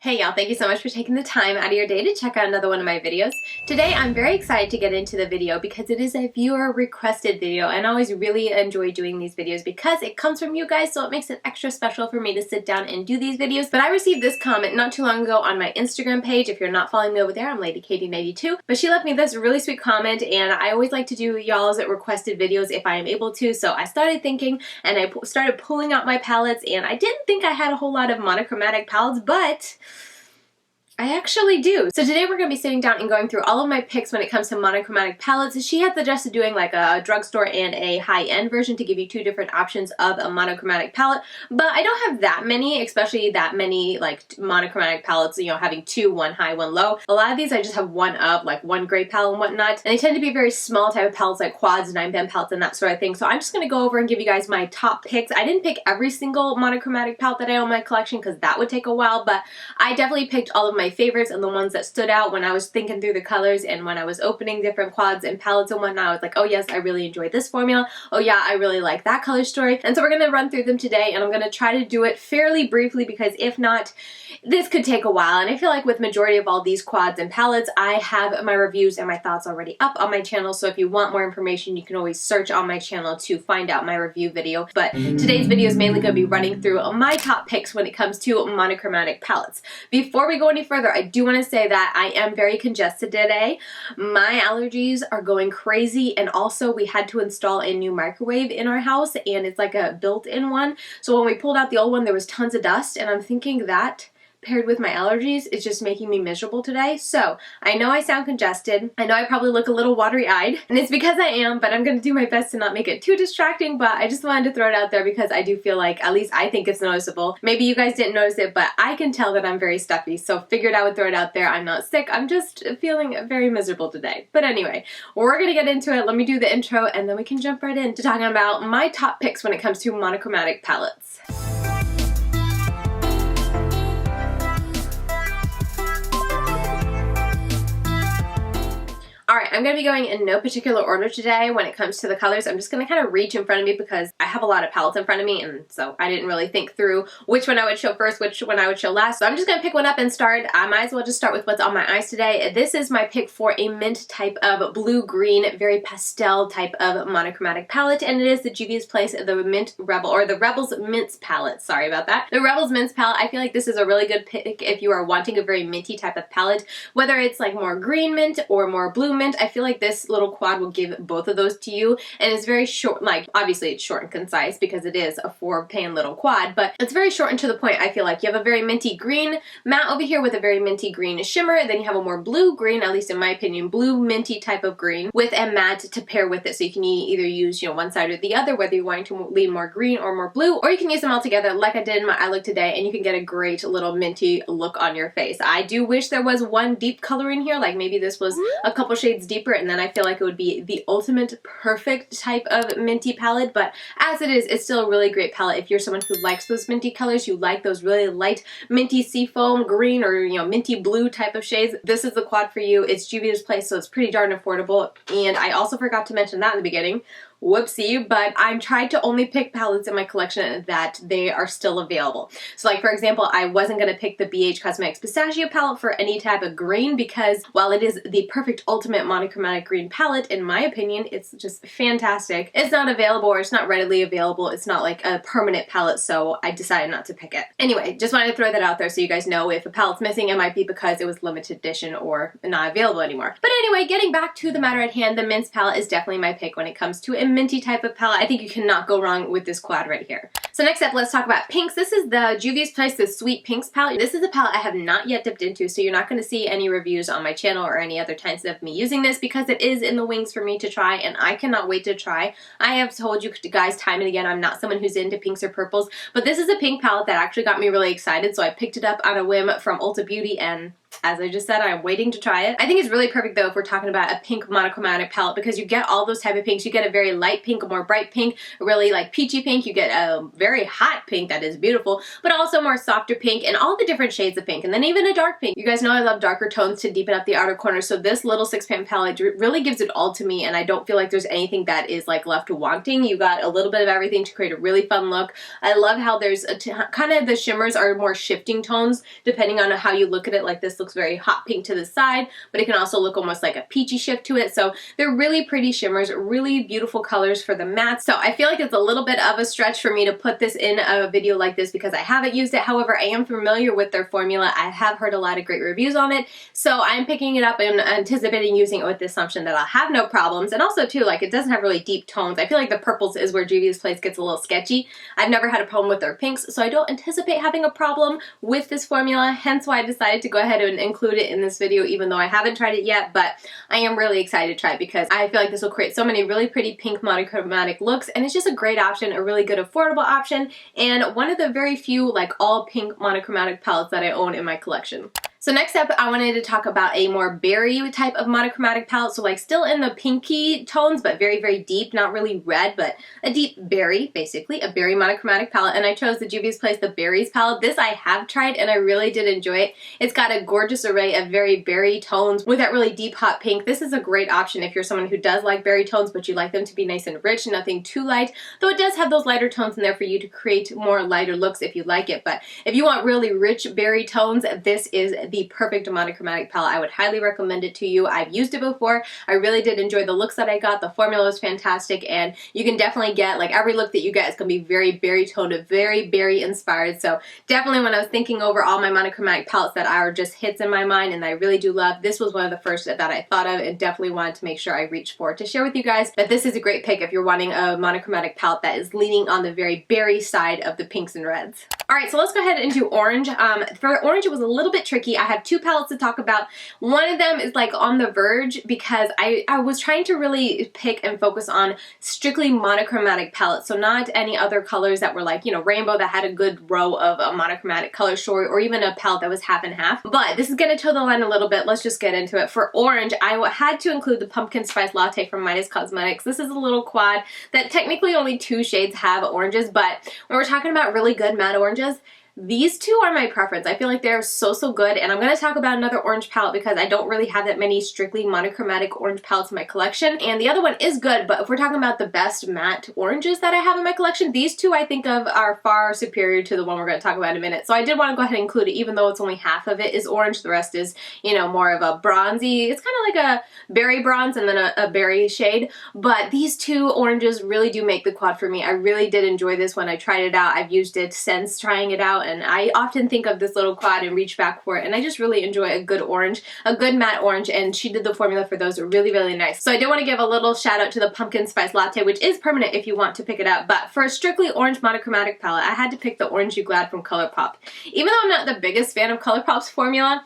Hey y'all, thank you so much for taking the time out of your day to check out another one of my videos. Today I'm very excited to get into the video because it is a viewer requested video, and I always really enjoy doing these videos because it comes from you guys, so it makes it extra special for me to sit down and do these videos. But I received this comment not too long ago on my Instagram page. If you're not following me over there, I'm LadyKatie92. But she left me this really sweet comment, and I always like to do y'all's requested videos if I am able to, so I started thinking and I started pulling out my palettes, and I didn't think I had a whole lot of monochromatic palettes, but I actually do. So today we're going to be sitting down and going through all of my picks when it comes to monochromatic palettes. She had suggested doing like a drugstore and a high-end version to give you two different options of a monochromatic palette, but I don't have that many, especially that many like monochromatic palettes, you know, having two, one high, one low. A lot of these I just have one of, like one gray palette and whatnot, and they tend to be very small type of palettes like quads, 9-band palettes, and that sort of thing. So I'm just going to go over and give you guys my top picks. I didn't pick every single monochromatic palette that I own in my collection because that would take a while, but I definitely picked all of my favorites and the ones that stood out when I was thinking through the colors and when I was opening different quads and palettes and whatnot. I was like, oh yes, I really enjoyed this formula. Oh yeah, I really like that color story. And so we're going to run through them today, and I'm going to try to do it fairly briefly because if not, this could take a while. And I feel like with majority of all these quads and palettes, I have my reviews and my thoughts already up on my channel. So if you want more information, you can always search on my channel to find out my review video. But today's video is mainly going to be running through my top picks when it comes to monochromatic palettes. Before we go any further, I do want to say that I am very congested today. My allergies are going crazy, and also we had to install a new microwave in our house, and it's like a built-in one. So when we pulled out the old one, there was tons of dust, and I'm thinking that paired with my allergies is just making me miserable today. So I know I sound congested. I know I probably look a little watery-eyed, and it's because I am, but I'm going to do my best to not make it too distracting. But I just wanted to throw it out there because I do feel like, at least I think it's noticeable. Maybe you guys didn't notice it, but I can tell that I'm very stuffy. So figured I would throw it out there. I'm not sick. I'm just feeling very miserable today. But anyway, we're going to get into it. Let me do the intro, and then we can jump right into talking about my top picks when it comes to monochromatic palettes. Alright, I'm going to be going in no particular order today when it comes to the colors. I'm just going to kind of reach in front of me because I have a lot of palettes in front of me, and so I didn't really think through which one I would show first, which one I would show last. So I'm just going to pick one up and start. I might as well just start with what's on my eyes today. This is my pick for a mint type of blue-green, very pastel type of monochromatic palette, and it is the Juvia's Place, the Mint Rebel, or the Rebels Mints palette. Sorry about that. The Rebels Mints palette, I feel like this is a really good pick if you are wanting a very minty type of palette, whether it's like more green mint or more blue mint. I feel like this little quad will give both of those to you, and it's very short. Like, obviously it's short and concise because it is a 4-pan little quad, but it's very short and to the point. I feel like you have a very minty green matte over here with a very minty green shimmer, then you have a more blue green, at least in my opinion, blue minty type of green with a matte to pair with it, so you can either use, you know, one side or the other, whether you're wanting to lean more green or more blue, or you can use them all together like I did in my eye look today, and you can get a great little minty look on your face. I do wish there was one deep color in here, like maybe this was a couple shades deeper, and then I feel like it would be the ultimate perfect type of minty palette, but as it is, it's still a really great palette. If you're someone who likes those minty colors, you like those really light minty seafoam green or, you know, minty blue type of shades, this is the quad for you. It's Juvia's Place, so it's pretty darn affordable, and I also forgot to mention that in the beginning. Whoopsie, but I'm trying to only pick palettes in my collection that they are still available. So like, for example, I wasn't going to pick the BH Cosmetics Pistachio palette for any type of green because while it is the perfect ultimate monochromatic green palette, in my opinion, it's just fantastic. It's not available, or it's not readily available. It's not like a permanent palette, so I decided not to pick it. Anyway, just wanted to throw that out there so you guys know if a palette's missing, it might be because it was limited edition or not available anymore. But anyway, getting back to the matter at hand, the Mints palette is definitely my pick when it comes to a minty type of palette. I think you cannot go wrong with this quad right here. So next up, let's talk about pinks. This is the Juvia's Place, the Sweet Pinks palette. This is a palette I have not yet dipped into, so you're not going to see any reviews on my channel or any other times of me using this because it is in the wings for me to try, and I cannot wait to try. I have told you guys time and again, I'm not someone who's into pinks or purples, but this is a pink palette that actually got me really excited, so I picked it up on a whim from Ulta Beauty, and As I just said, I'm waiting to try it. I think it's really perfect though if we're talking about a pink monochromatic palette, because you get all those type of pinks. You get a very light pink, a more bright pink, a really like peachy pink. You get a very hot pink that is beautiful, but also more softer pink and all the different shades of pink, and then even a dark pink. You guys know I love darker tones to deepen up the outer corners, so this little 6-pan palette really gives it all to me, and I don't feel like there's anything that is like left wanting. You got a little bit of everything to create a really fun look. I love how there's kind of the shimmers are more shifting tones depending on how you look at it. Like this looks very hot pink to the side, but it can also look almost like a peachy shift to it. So they're really pretty shimmers, really beautiful colors for the matte. So I feel like it's a little bit of a stretch for me to put this in a video like this because I haven't used it. However, I am familiar with their formula. I have heard a lot of great reviews on it. So I'm picking it up and anticipating using it with the assumption that I'll have no problems. And also too, like it doesn't have really deep tones. I feel like the purples is where Juvia's Place gets a little sketchy. I've never had a problem with their pinks, so I don't anticipate having a problem with this formula. Hence why I decided to go ahead and include it in this video, even though I haven't tried it yet, but I am really excited to try it because I feel like this will create so many really pretty pink monochromatic looks, and it's just a great option, a really good affordable option, and one of the very few like all pink monochromatic palettes that I own in my collection. So next up, I wanted to talk about a more berry type of monochromatic palette. So like still in the pinky tones, but very, very deep, not really red, but a deep berry, basically, a berry monochromatic palette. And I chose the Juvia's Place, the Berries palette. This I have tried and I really did enjoy it. It's got a gorgeous array of very berry tones with that really deep hot pink. This is a great option if you're someone who does like berry tones, but you like them to be nice and rich, nothing too light. Though it does have those lighter tones in there for you to create more lighter looks if you like it. But if you want really rich berry tones, this is the perfect monochromatic palette. I would highly recommend it to you. I've used it before. I really did enjoy the looks that I got. The formula was fantastic, and you can definitely get like every look that you get is going to be very berry toned, very berry inspired. So definitely when I was thinking over all my monochromatic palettes that are just hits in my mind and I really do love, this was one of the first that I thought of and definitely wanted to make sure I reached for to share with you guys that this is a great pick if you're wanting a monochromatic palette that is leaning on the very berry side of the pinks and reds. Alright, so let's go ahead and do orange. For orange, it was a little bit tricky. I have two palettes to talk about. One of them is like on the verge because I was trying to really pick and focus on strictly monochromatic palettes, so not any other colors that were like, you know, rainbow that had a good row of a monochromatic color story, or even a palette that was half and half. But this is going to toe the line a little bit. Let's just get into it. For orange, I had to include the Pumpkin Spice Latte from Midas Cosmetics. This is a little quad that technically only 2 shades have oranges, but when we're talking about really good matte oranges, these two are my preference. I feel like they're so good, and I'm going to talk about another orange palette because I don't really have that many strictly monochromatic orange palettes in my collection, and the other one is good, but if we're talking about the best matte oranges that I have in my collection, these two I think of are far superior to the one we're going to talk about in a minute. So I did want to go ahead and include it, even though it's only half of it is orange. The rest is, you know, more of a bronzy, it's kind of like a berry bronze and then a berry shade, but these two oranges really do make the quad for me. I really did enjoy this when I tried it out. I've used it since trying it out, and I often think of this little quad and reach back for it, and I just really enjoy a good orange, a good matte orange, and she did the formula for those really nice. So I do want to give a little shout out to the Pumpkin Spice Latte, which is permanent if you want to pick it up, but for a strictly orange monochromatic palette, I had to pick the Orange You Glad from ColourPop. Even though I'm not the biggest fan of ColourPop's formula,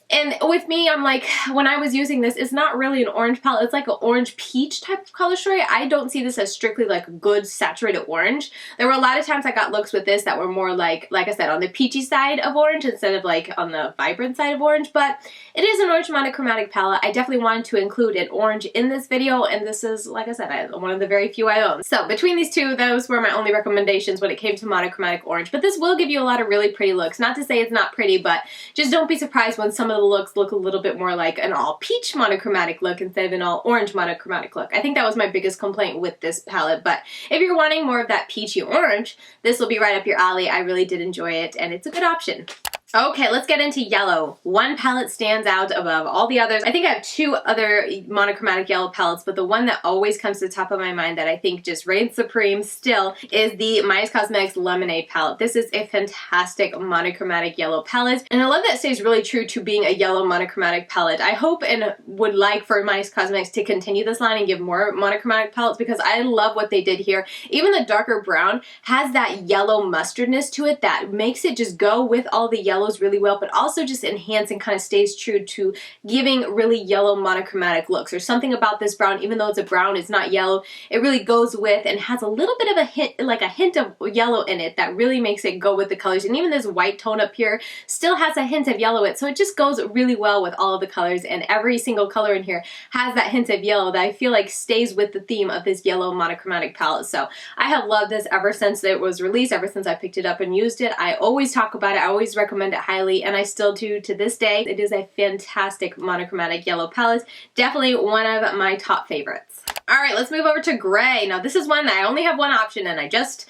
and with me, I'm like, when I was using this, it's not really an orange palette. It's like an orange peach type of color story. I don't see this as strictly like a good saturated orange. There were a lot of times I got looks with this that were more like I said, on the peachy side of orange instead of like on the vibrant side of orange. But it is an orange monochromatic palette. I definitely wanted to include an orange in this video, and this is, like I said, one of the very few I own. So between these two, those were my only recommendations when it came to monochromatic orange. But this will give you a lot of really pretty looks. Not to say it's not pretty, but just don't be surprised when some of the looks look a little bit more like an all peach monochromatic look instead of an all orange monochromatic look. I think that was my biggest complaint with this palette, but if you're wanting more of that peachy orange, this will be right up your alley. I really did enjoy it, and it's a good option. Okay, let's get into yellow. One palette stands out above all the others. I think I have 2 other monochromatic yellow palettes, but the one that always comes to the top of my mind that I think just reigns supreme still is the Midas Cosmetics Lemonade palette. This is a fantastic monochromatic yellow palette, and I love that it stays really true to being a yellow monochromatic palette. I hope and would like for Midas Cosmetics to continue this line and give more monochromatic palettes because I love what they did here. Even the darker brown has that yellow mustardness to it that makes it just go with all the yellow yellows really well, but also just enhance and kind of stays true to giving really yellow monochromatic looks. There's something about this brown, even though it's a brown, it's not yellow, it really goes with and has a little bit of a hint, like a hint of yellow in it that really makes it go with the colors. And even this white tone up here still has a hint of yellow in it, so it just goes really well with all of the colors, and every single color in here has that hint of yellow that I feel like stays with the theme of this yellow monochromatic palette. So I have loved this ever since it was released, ever since I picked it up and used it. I always talk about it, I always recommend it highly, and I still do to this day. It is a fantastic monochromatic yellow palette. Definitely one of my top favorites. Alright, let's move over to gray. Now this is one that I only have one option, and I just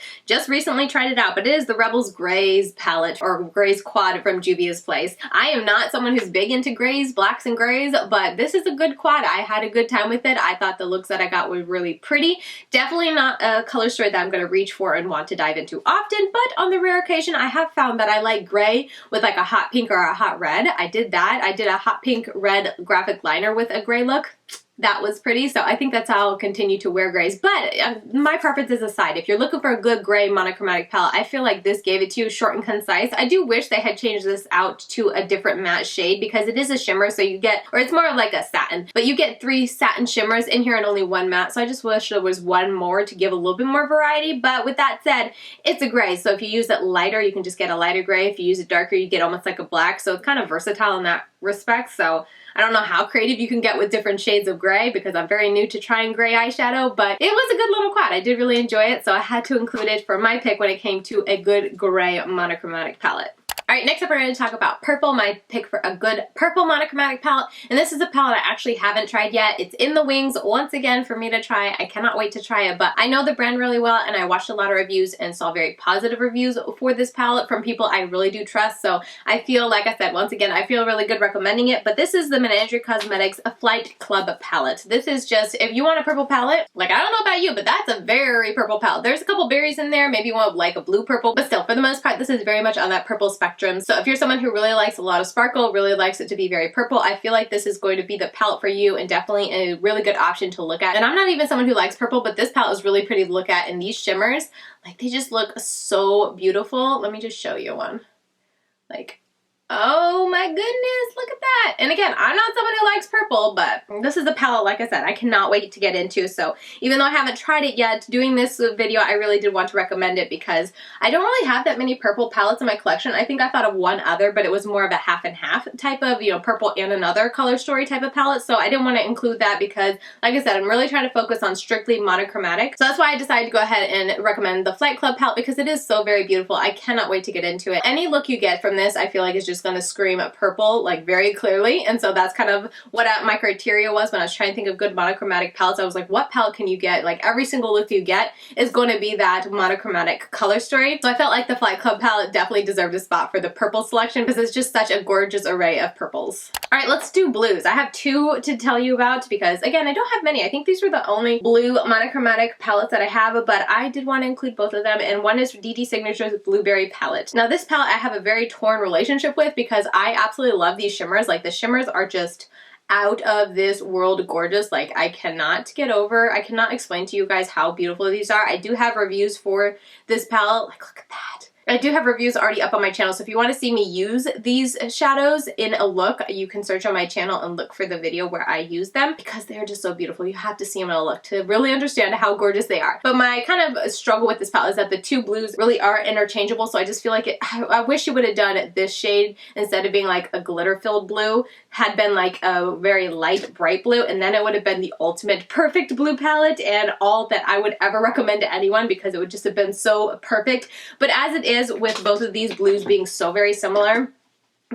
recently tried it out, but it is the Rebels Grays palette, or Grays quad from Juvia's place. I am not someone who's big into grays, blacks and grays, but this is a good quad. I had a good time with it. I thought the looks that I got were really pretty. Definitely not a color story that I'm going to reach for and want to dive into often, but on the rare occasion I have found that I like gray with like a hot pink or a hot red. I did that. I did a hot pink red graphic liner with a gray look. That was pretty, so I think that's how I'll continue to wear grays. But my preferences aside, if you're looking for a good gray monochromatic palette, I feel like this gave it to you, short and concise. I do wish they had changed this out to a different matte shade because it is a shimmer, so you get, or it's more of like a satin, but you get 3 satin shimmers in here and only 1 matte, so I just wish there was 1 more to give a little bit more variety. But with that said, it's a gray, so if you use it lighter, you can just get a lighter gray. If you use it darker, you get almost like a black, so it's kind of versatile in that respect. So I don't know how creative you can get with different shades of gray because I'm very new to trying gray eyeshadow, but it was a good little quad. I did really enjoy it, so I had to include it for my pick when it came to a good gray monochromatic palette. Alright, next up we're going to talk about purple, my pick for a good purple monochromatic palette. And this is a palette I actually haven't tried yet. It's in the wings once again for me to try. I cannot wait to try it, but I know the brand really well and I watched a lot of reviews and saw very positive reviews for this palette from people I really do trust. So I feel, like I said, once again, I feel really good recommending it. But this is the Menagerie Cosmetics Flight Club palette. This is just, if you want a purple palette, like I don't know about you, but that's a very purple palette. There's a couple berries in there, maybe you want like a blue purple, but still for the most part, this is very much on that purple spectrum. So if you're someone who really likes a lot of sparkle, really likes it to be very purple, I feel like this is going to be the palette for you and definitely a really good option to look at. And I'm not even someone who likes purple, but this palette is really pretty to look at, and these shimmers, like they just look so beautiful. Let me just show you one. Like, oh my goodness, look at that. And again, I'm not someone who likes purple, but this is a palette, like I said, I cannot wait to get into. So even though I haven't tried it yet, doing this video, I really did want to recommend it because I don't really have that many purple palettes in my collection. I think I thought of one other, but it was more of a half and half type of, you know, purple and another color story type of palette. So I didn't want to include that because, like I said, I'm really trying to focus on strictly monochromatic. So that's why I decided to go ahead and recommend the Flight Club palette because it is so very beautiful. I cannot wait to get into it. Any look you get from this, I feel like is just going to scream purple like very clearly, and so that's kind of what my criteria was when I was trying to think of good monochromatic palettes. I was like, what palette can you get? Like every single look you get is going to be that monochromatic color story. So I felt like the Flight Club palette definitely deserved a spot for the purple selection because it's just such a gorgeous array of purples. All right, let's do blues. I have 2 to tell you about because again, I don't have many. I think these were the only blue monochromatic palettes that I have, but I did want to include both of them, and one is DD Signature's Blueberry palette. Now this palette I have a very torn relationship with because I absolutely love these shimmers. Like the shimmers are just out of this world gorgeous. Like I cannot get over, I cannot explain to you guys how beautiful these are. I do have reviews for this palette. Like look at that. I do have reviews already up on my channel, so if you want to see me use these shadows in a look, you can search on my channel and look for the video where I use them because they're just so beautiful. You have to see them in a look to really understand how gorgeous they are. But my kind of struggle with this palette is that the 2 blues really are interchangeable, so I just feel like I wish you would have done this shade instead of being like a glitter-filled blue, had been like a very light, bright blue, and then it would have been the ultimate perfect blue palette and all that I would ever recommend to anyone because it would just have been so perfect. But as it is, with both of these blues being so very similar,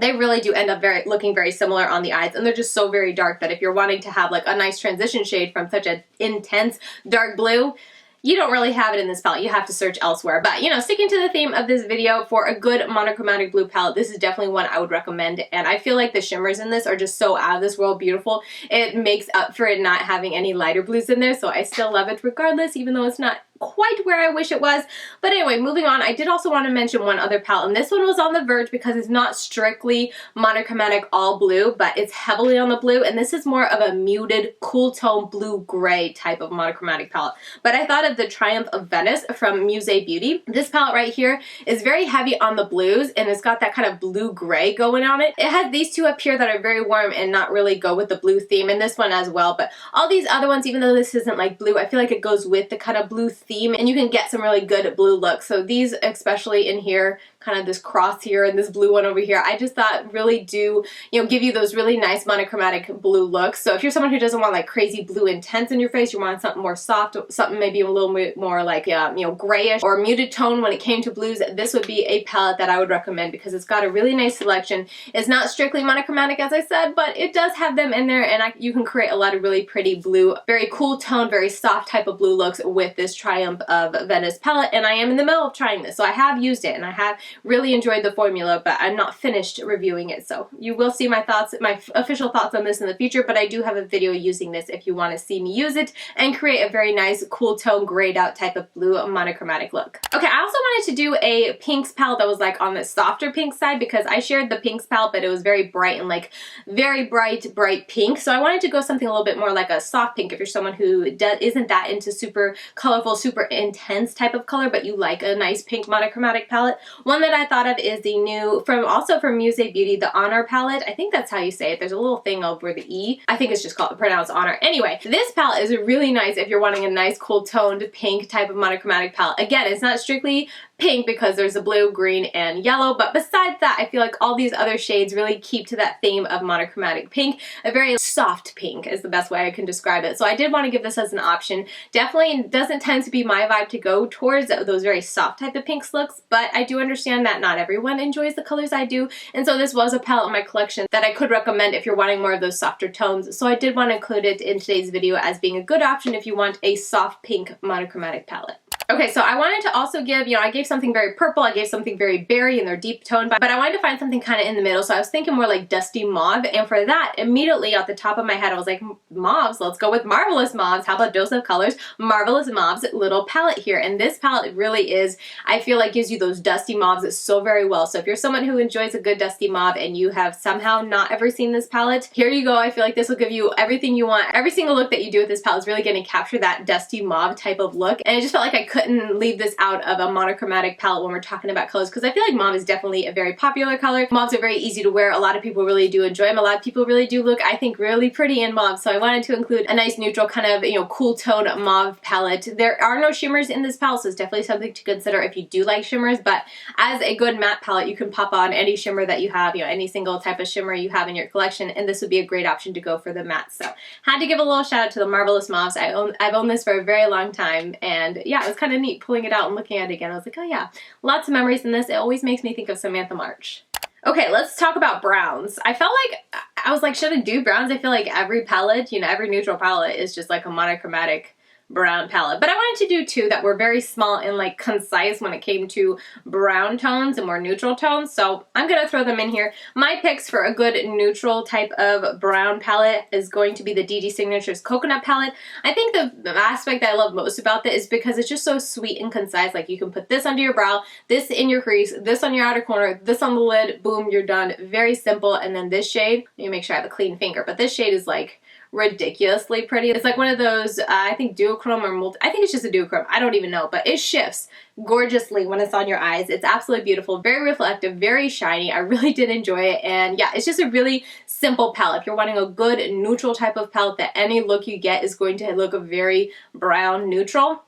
they really do end up looking very similar on the eyes, and they're just so very dark that if you're wanting to have like a nice transition shade from such an intense dark blue, you don't really have it in this palette. You have to search elsewhere. But, you know, sticking to the theme of this video, for a good monochromatic blue palette, this is definitely one I would recommend. And I feel like the shimmers in this are just so out of this world beautiful. It makes up for it not having any lighter blues in there, so I still love it regardless, even though it's not quite where I wish it was. But anyway, moving on, I did also want to mention one other palette, and this one was on the verge because it's not strictly monochromatic all blue, but it's heavily on the blue, and this is more of a muted, cool tone blue-gray type of monochromatic palette. But I thought of the Triumph of Venice from Muse Beauty. This palette right here is very heavy on the blues, and it's got that kind of blue-gray going on it. It has these two up here that are very warm and not really go with the blue theme, and this one as well, but all these other ones, even though this isn't like blue, I feel like it goes with the kind of blue theme, and you can get some really good blue looks. So these, especially in here, kind of this cross here and this blue one over here, I just thought really do, you know, give you those really nice monochromatic blue looks. So if you're someone who doesn't want like crazy blue intense in your face, you want something more soft, something maybe a little bit more like, you know, grayish or muted tone when it came to blues, this would be a palette that I would recommend because it's got a really nice selection. It's not strictly monochromatic, as I said, but it does have them in there, and you can create a lot of really pretty blue, very cool tone, very soft type of blue looks with this Triumph of Venice palette. And I am in the middle of trying this, so I have used it and I have really enjoyed the formula, but I'm not finished reviewing it. So you will see my thoughts, my official thoughts on this in the future, but I do have a video using this if you want to see me use it and create a very nice cool tone grayed out type of blue monochromatic look. Okay, I also wanted to do a pinks palette that was like on the softer pink side because I shared the pinks palette, but it was very bright and like very bright pink. So I wanted to go something a little bit more like a soft pink if you're someone who isn't that into super colorful, super intense type of color, but you like a nice pink monochromatic palette. One that I thought of is the new, also from Muse Beauty, the Honor palette. I think that's how you say it. There's a little thing over the E. I think it's just pronounced Honor. Anyway, this palette is really nice if you're wanting a nice cool toned pink type of monochromatic palette. Again, it's not strictly pink because there's a blue, green, and yellow, but besides that, I feel like all these other shades really keep to that theme of monochromatic pink. A very soft pink is the best way I can describe it. So I did want to give this as an option. Definitely doesn't tend to be my vibe to go towards those very soft type of pinks looks, but I do understand that not everyone enjoys the colors I do, and so this was a palette in my collection that I could recommend if you're wanting more of those softer tones. So I did want to include it in today's video as being a good option if you want a soft pink monochromatic palette. Okay, so I wanted to also give, you know, I gave something very purple, I gave something very berry in their deep tone, but I wanted to find something kind of in the middle, so I was thinking more like dusty mauve, and for that, immediately at the top of my head, I was like, mauves, let's go with Marvelous Mauves. How about Dose of Colors? Marvelous Mauves little palette here, and this palette really is, I feel like gives you those dusty mauves so very well. So if you're someone who enjoys a good dusty mauve and you have somehow not ever seen this palette, here you go. I feel like this will give you everything you want. Every single look that you do with this palette is really going to capture that dusty mauve type of look, and I just felt like I couldn't leave this out of a monochromatic palette when we're talking about colors because I feel like mauve is definitely a very popular color. Mauves are very easy to wear. A lot of people really do enjoy them. A lot of people really do look, I think, really pretty in mauve. So I wanted to include a nice neutral kind of, you know, cool tone mauve palette. There are no shimmers in this palette, so it's definitely something to consider if you do like shimmers, but as a good matte palette, you can pop on any shimmer that you have, you know, any single type of shimmer you have in your collection, and this would be a great option to go for the matte. So had to give a little shout out to the Marvelous Mauves. I've owned this for a very long time, and yeah, it was kind of neat pulling it out and looking at it again. I was like, oh yeah, lots of memories in this. It always makes me think of Samantha March. Okay, let's talk about browns. I felt like, I was like, should I do browns? I feel like every palette, you know, every neutral palette is just like a monochromatic brown palette, but I wanted to do two that were very small and like concise when it came to brown tones and more neutral tones, so I'm gonna throw them in here. My picks for a good neutral type of brown palette is going to be the DD Signatures Coconut palette. I think the aspect that I love most about it is because it's just so sweet and concise. Like you can put this under your brow, this in your crease, this on your outer corner, this on the lid, boom, you're done. Very simple. And then this shade, let me make sure I have a clean finger, but this shade is like ridiculously pretty. It's like one of those, I think duochrome or I think it's just a duochrome, I don't even know, but it shifts gorgeously when it's on your eyes. It's absolutely beautiful, very reflective, very shiny. I really did enjoy it, and yeah, it's just a really simple palette. If you're wanting a good neutral type of palette that any look you get is going to look very brown neutral,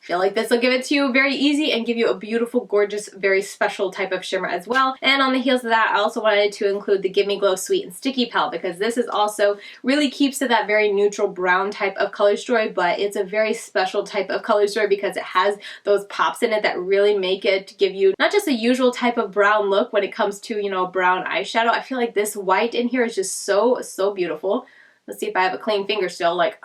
I feel like this will give it to you very easy and give you a beautiful, gorgeous, very special type of shimmer as well. And on the heels of that, I also wanted to include the Give Me Glow Sweet and Sticky palette because this is also really keeps to that very neutral brown type of color story, but it's a very special type of color story because it has those pops in it that really make it give you not just a usual type of brown look when it comes to, you know, brown eyeshadow. I feel like this white in here is just so, so beautiful. Let's see if I have a clean finger still. Like,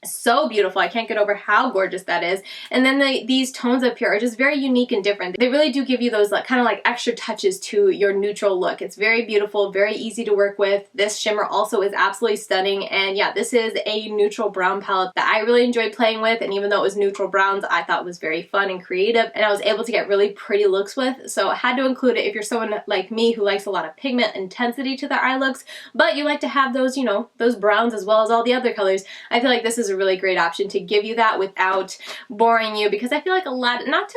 So beautiful. I can't get over how gorgeous that is. And then these tones up here are just very unique and different. They really do give you those like kind of like extra touches to your neutral look. It's very beautiful, very easy to work with. This shimmer also is absolutely stunning. And yeah, this is a neutral brown palette that I really enjoyed playing with. And even though it was neutral browns, I thought it was very fun and creative, and I was able to get really pretty looks with. So I had to include it if you're someone like me who likes a lot of pigment intensity to their eye looks, but you like to have those, you know, those browns as well as all the other colors. I feel like this is a really great option to give you that without boring you, because I feel like a lot, not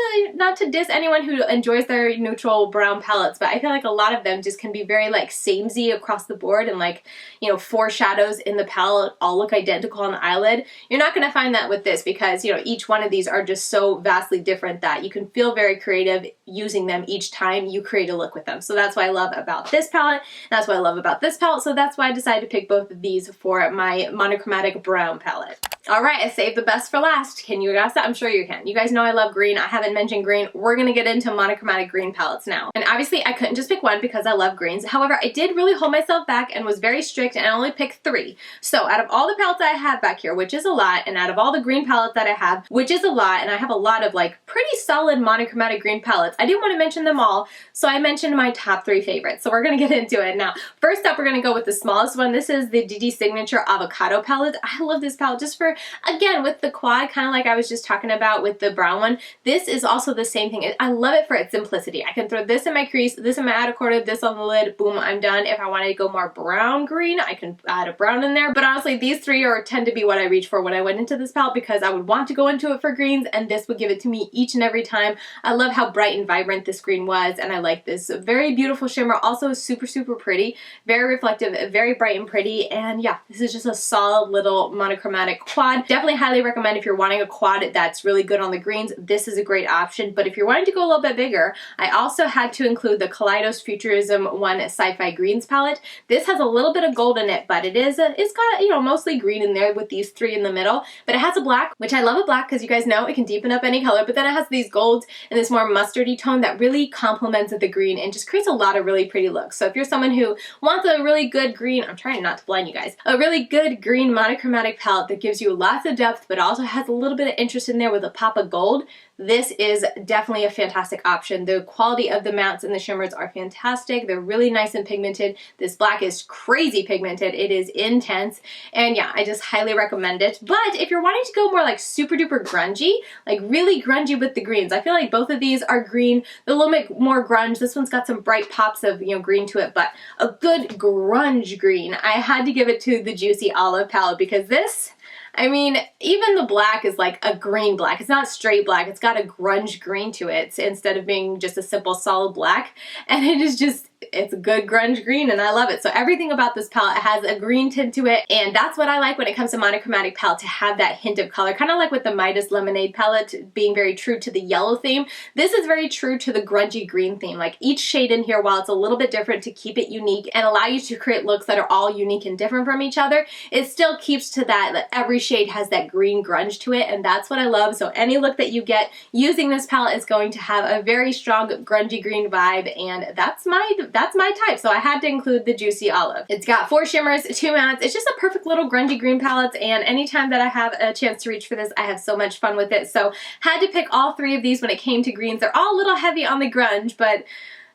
to diss anyone who enjoys their neutral brown palettes, but I feel like a lot of them just can be very like samey across the board, and like, you know, 4 shadows in the palette all look identical on the eyelid. You're not going to find that with this, because, you know, each one of these are just so vastly different that you can feel very creative using them each time you create a look with them. So that's what I love about this palette. That's what I love about this palette. So that's why I decided to pick both of these for my monochromatic brown palette. All right, I saved the best for last. Can you guess that? I'm sure you can. You guys know I love green. I haven't mentioned green. We're gonna get into monochromatic green palettes now. And obviously I couldn't just pick one because I love greens. However, I did really hold myself back and was very strict, and I only picked 3. So out of all the palettes I have back here, which is a lot, and out of all the green palettes that I have, which is a lot, and I have a lot of like pretty solid monochromatic green palettes, I didn't want to mention them all, so I mentioned my top 3 favorites. So we're gonna get into it. Now, first up, we're gonna go with the smallest one. This is the DD Signature Avocado palette. I love this palette just for, again, with the quad, kind of like I was just talking about with the brown one. This is also the same thing. I love it for its simplicity. I can throw this in my crease, this in my outer corner, this on the lid, boom, I'm done. If I wanted to go more brown green, I can add a brown in there. But honestly, these 3 tend to be what I reach for when I went into this palette, because I would want to go into it for greens, and this would give it to me each and every time. I love how bright and vibrant this green was, and I like this very beautiful shimmer. Also super, super pretty, very reflective, very bright and pretty. And yeah, this is just a solid little monochromatic quad. Definitely highly recommend if you're wanting a quad that's really good on the greens, this is a great option. But if you're wanting to go a little bit bigger, I also had to include the Kaledios Futurism 1 Sci-Fi Greens palette. This has a little bit of gold in it, but it's got, you know, mostly green in there with these 3 in the middle. But it has a black, which I love a black because you guys know it can deepen up any color, but then it has these golds and this more mustardy tone that really complements the green and just creates a lot of really pretty looks. So if you're someone who wants a really good green, I'm trying not to blind you guys, a really good green monochromatic palette that gives you lots of depth but also has a little bit of interest in there with a pop of gold, this is definitely a fantastic option. The quality of the mattes and the shimmers are fantastic. They're really nice and pigmented. This black is crazy pigmented. It is intense. And yeah, I just highly recommend it. But if you're wanting to go more like super duper grungy, like really grungy with the greens, I feel like both of these are green. They're a little bit more grunge. This one's got some bright pops of, you know, green to it, but a good grunge green. I had to give it to the Juicy Olive palette, because this, I mean, even the black is like a green black. It's not straight black. It's got a grunge green to it instead of being just a simple solid black. And it is just, it's a good grunge green, and I love it. So everything about this palette has a green tint to it, and that's what I like when it comes to monochromatic palette, to have that hint of color. Kind of like with the Midas Lemonade palette being very true to the yellow theme. This is very true to the grungy green theme. Like each shade in here, while it's a little bit different to keep it unique and allow you to create looks that are all unique and different from each other, it still keeps to that every shade has that green grunge to it, and that's what I love. So any look that you get using this palette is going to have a very strong grungy green vibe, and that's my type. So I had to include the Juicy Olive. It's got 4 shimmers, 2 mattes. It's just a perfect little grungy green palette, and anytime that I have a chance to reach for this, I have so much fun with it. So had to pick all 3 of these when it came to greens. They're all a little heavy on the grunge, but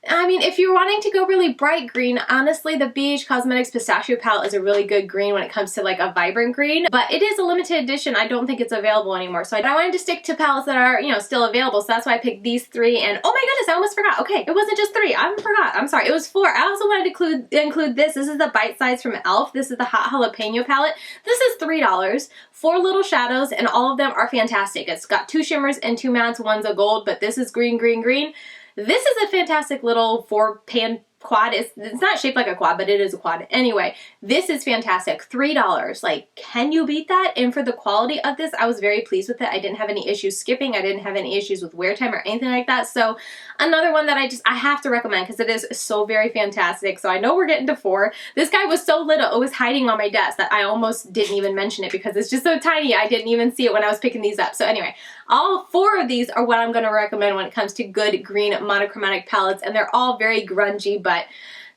I mean, if you're wanting to go really bright green, honestly, the BH Cosmetics Pistachio palette is a really good green when it comes to like a vibrant green, but it is a limited edition. I don't think it's available anymore. So I wanted to stick to palettes that are, you know, still available. So that's why I picked these 3. And oh my goodness, I almost forgot. Okay, it wasn't just 3. I forgot. I'm sorry. It was 4. I also wanted to include this. This is the Bite Size from e.l.f. This is the Hot Jalapeno palette. This is $3. 4 little shadows, and all of them are fantastic. It's got 2 shimmers and 2 mattes. One's a gold, but this is green, green, green. This is a fantastic little 4-pan quad. It's not shaped like a quad, but it is a quad. Anyway, this is fantastic. $3. Like, can you beat that? And for the quality of this, I was very pleased with it. I didn't have any issues skipping. I didn't have any issues with wear time or anything like that. So another one that I have to recommend because it is so very fantastic. So I know we're getting to 4. This guy was so little, it was hiding on my desk that I almost didn't even mention it because it's just so tiny. I didn't even see it when I was picking these up. So anyway, all 4 of these are what I'm going to recommend when it comes to good green monochromatic palettes, and they're all very grungy, but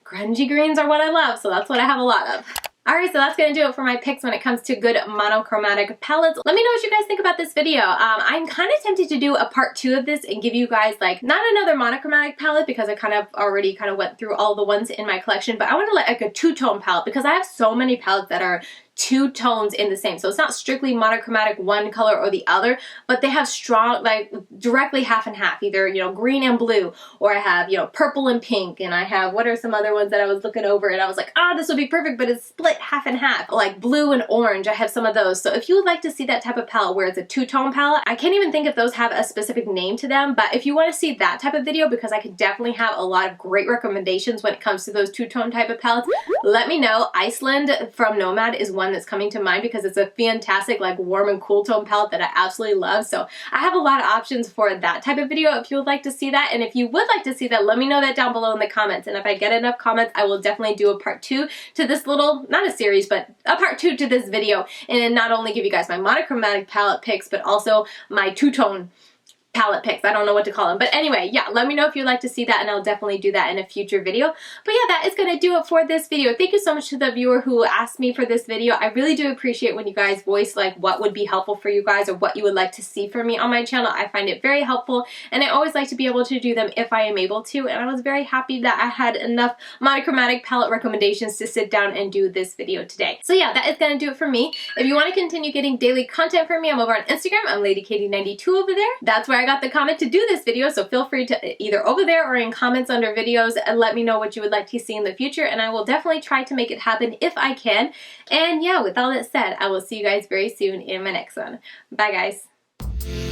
grungy greens are what I love, so that's what I have a lot of. Alright, so that's going to do it for my picks when it comes to good monochromatic palettes. Let me know what you guys think about this video. I'm kind of tempted to do a part 2 of this and give you guys like, not another monochromatic palette because I already went through all the ones in my collection, but I want to like a two-tone palette because I have so many palettes that are two tones in the same. So it's not strictly monochromatic one color or the other, but they have strong, like directly half and half, either, you know, green and blue, or I have, you know, purple and pink, and I have, what are some other ones that I was looking over and I was like, ah, this would be perfect, but it's split half and half, like blue and orange. I have some of those. So if you would like to see that type of palette where it's a two-tone palette, I can't even think if those have a specific name to them, but if you want to see that type of video, because I could definitely have a lot of great recommendations when it comes to those two-tone type of palettes, let me know. Iceland from Nomad is one that's coming to mind because it's a fantastic like warm and cool tone palette that I absolutely love. So I have a lot of options for that type of video if you would like to see that. And if you would like to see that, let me know that down below in the comments. And if I get enough comments, I will definitely do a part 2 to this little, not a series, but a part 2 to this video. And not only give you guys my monochromatic palette picks, but also my two-tone palette picks. I don't know what to call them. But anyway, yeah, let me know if you'd like to see that and I'll definitely do that in a future video. But yeah, that is going to do it for this video. Thank you so much to the viewer who asked me for this video. I really do appreciate when you guys voice like what would be helpful for you guys or what you would like to see from me on my channel. I find it very helpful and I always like to be able to do them if I am able to, and I was very happy that I had enough monochromatic palette recommendations to sit down and do this video today. So yeah, that is going to do it for me. If you want to continue getting daily content from me, I'm over on Instagram. I'm LadyKatie92 over there. That's where I got the comment to do this video, so feel free to either over there or in comments under videos and let me know what you would like to see in the future, and I will definitely try to make it happen if I can. And yeah, with all that said, I will see you guys very soon in my next one. Bye guys.